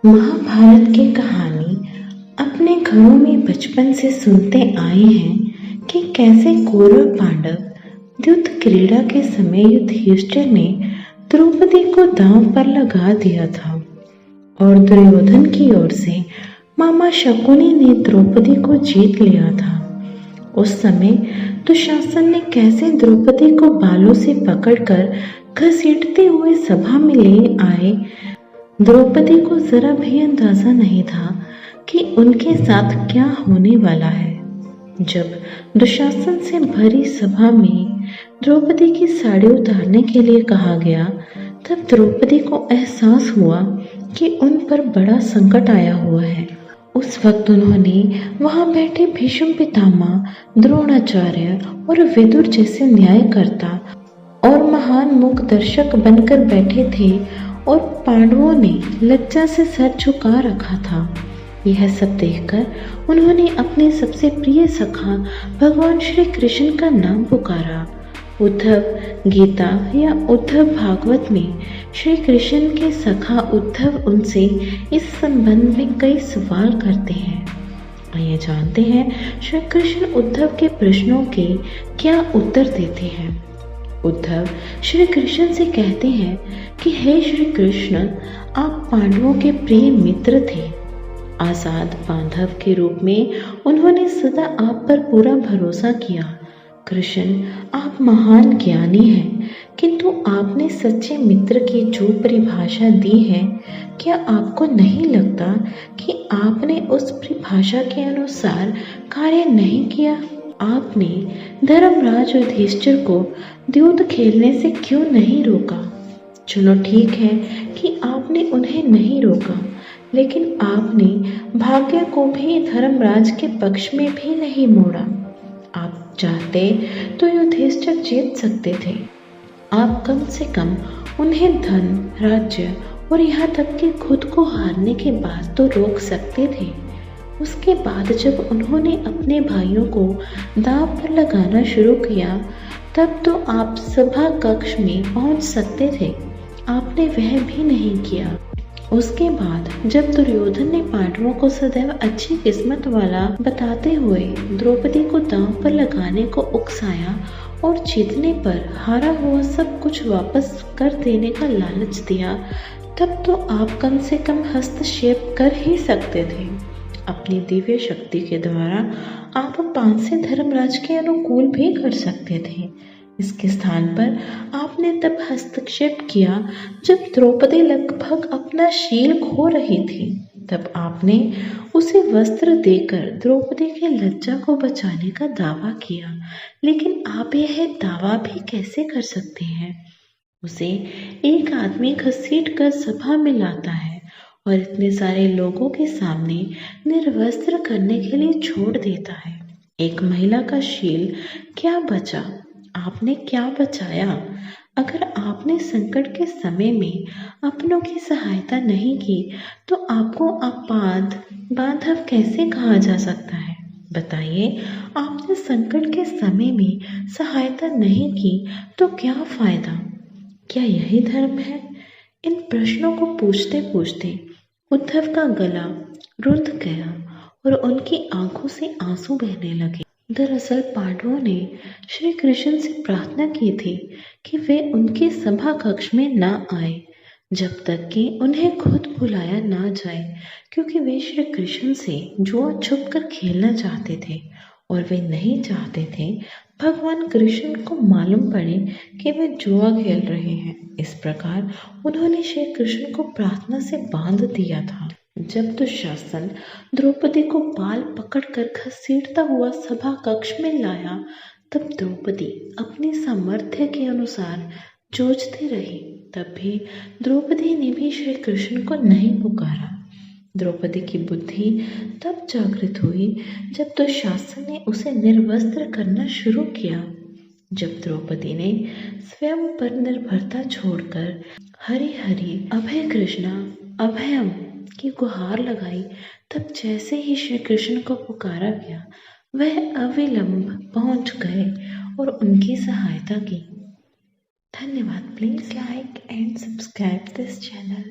महाभारत की कहानी अपने घरों में बचपन से सुनते आए हैं कि कैसे कौरव पांडव युद्ध क्रीड़ा के समय युधिष्ठिर ने द्रौपदी को दांव पर लगा दिया था और दुर्योधन की ओर से मामा शकुनी ने द्रौपदी को जीत लिया था। उस समय दुशासन ने कैसे द्रौपदी को बालों से पकड़कर घसीटते हुए सभा में ले आए। द्रौपदी को जरा भी अंदाजा नहीं था कि उनके साथ क्या होने वाला है। जब दुशासन से भरी सभा में द्रौपदी की साड़ी उतारने के लिए कहा गया, तब द्रौपदी को एहसास हुआ कि उन पर बड़ा संकट आया हुआ है। उस वक्त उन्होंने वहां बैठे भीष्म पितामह, द्रोणाचार्य और विदुर जैसे न्यायकर्ता और महान मूक दर्शक बनकर बैठे थे और पांडवों ने लज्जा से सर झुका रखा था। यह सब देखकर उन्होंने अपने सबसे प्रिय सखा भगवान श्री कृष्ण का नाम पुकारा। उद्धव गीता या उद्धव भागवत में श्री कृष्ण के सखा उद्धव उनसे इस संबंध में कई सवाल करते हैं। आइए जानते हैं श्री कृष्ण उद्धव के प्रश्नों के क्या उत्तर देते हैं। उद्धव श्री कृष्ण से कहते हैं कि हे श्री कृष्ण, आप पांडवों के प्रिय मित्र थे। आजाद बांधव के रूप में उन्होंने सदा आप पर पूरा भरोसा किया। कृष्ण, आप महान ज्ञानी हैं, किंतु आपने सच्चे मित्र की जो परिभाषा दी है, क्या आपको नहीं लगता कि आपने उस परिभाषा के अनुसार कार्य नहीं किया? आपने धर्मराज युधिष्ठिर को युद्ध खेलने से क्यों नहीं रोका? चलो ठीक है कि आपने उन्हें नहीं रोका, लेकिन आपने भाग्य को भी धर्मराज के पक्ष में भी नहीं मोड़ा। आप चाहते तो युधिष्ठिर जीत सकते थे। आप कम से कम उन्हें धन, राज्य और यहाँ तक कि खुद को हारने के बाद तो रोक सकते थे। उसके बाद जब उन्होंने अपने भाइयों को दांव पर लगाना शुरू किया, तब तो आप सभा कक्ष में पहुंच सकते थे। आपने वह भी नहीं किया। उसके बाद जब दुर्योधन ने पांडवों को सदैव अच्छी किस्मत वाला बताते हुए द्रौपदी को दांव पर लगाने को उकसाया और जीतने पर हारा हुआ सब कुछ वापस कर देने का लालच दिया, तब तो आप कम से कम हस्तक्षेप कर ही सकते थे। अपनी दिव्य शक्ति के द्वारा आप पांसे धर्मराज के अनुकूल भी कर सकते थे। इसके स्थान पर आपने तब हस्तक्षेप किया जब द्रौपदी लगभग अपना शील खो रही थी। तब आपने उसे वस्त्र देकर द्रौपदी की लज्जा को बचाने का दावा किया। लेकिन आप यह दावा भी कैसे कर सकते हैं? उसे एक आदमी घसीट कर सभा में लाता है और इतने सारे लोगों के सामने निर्वस्त्र करने के लिए छोड़ देता है। एक महिला का शील क्या बचा? आपने क्या बचाया? अगर आपने संकट के समय में अपनों की सहायता नहीं की, तो आपको अपाद बांधव कैसे कहा जा सकता है? बताइए, आपने संकट के समय में सहायता नहीं की तो क्या फायदा? क्या यही धर्म है? इन प्रश्नों को पूछते पूछते उद्धव का गला रुंध गया और उनकी आंखों से आंसू बहने लगे। दरअसल पांडवों ने श्री कृष्ण से प्रार्थना की थी कि वे उनके सभा कक्ष में न आए जब तक कि उन्हें खुद बुलाया ना जाए, क्योंकि वे श्री कृष्ण से जुआ छुप कर खेलना चाहते थे और वे नहीं चाहते थे भगवान कृष्ण को मालूम पड़े कि वे जुआ खेल रहे हैं। इस प्रकार उन्होंने श्री कृष्ण को प्रार्थना से बांध दिया था। जब दुशासन द्रौपदी को बाल पकड़कर घसीटता हुआ सभा कक्ष में लाया, तब द्रौपदी अपने सामर्थ्य के अनुसार जूझती रही। तब भी द्रौपदी ने भी श्री कृष्ण को नहीं पुकारा। द्रौपदी की बुद्धि तब जागृत हुई जब दुशासन ने उसे निर्वस्त्र करना शुरू किया। जब द्रौपदी ने स्वयं पर निर्भरता छोड़कर हरि हरि अभय कृष्णा अभयम की गुहार लगाई, तब जैसे ही श्री कृष्ण को पुकारा गया, वह अविलंब पहुंच गए और उनकी सहायता की। धन्यवाद। Please like and subscribe this channel.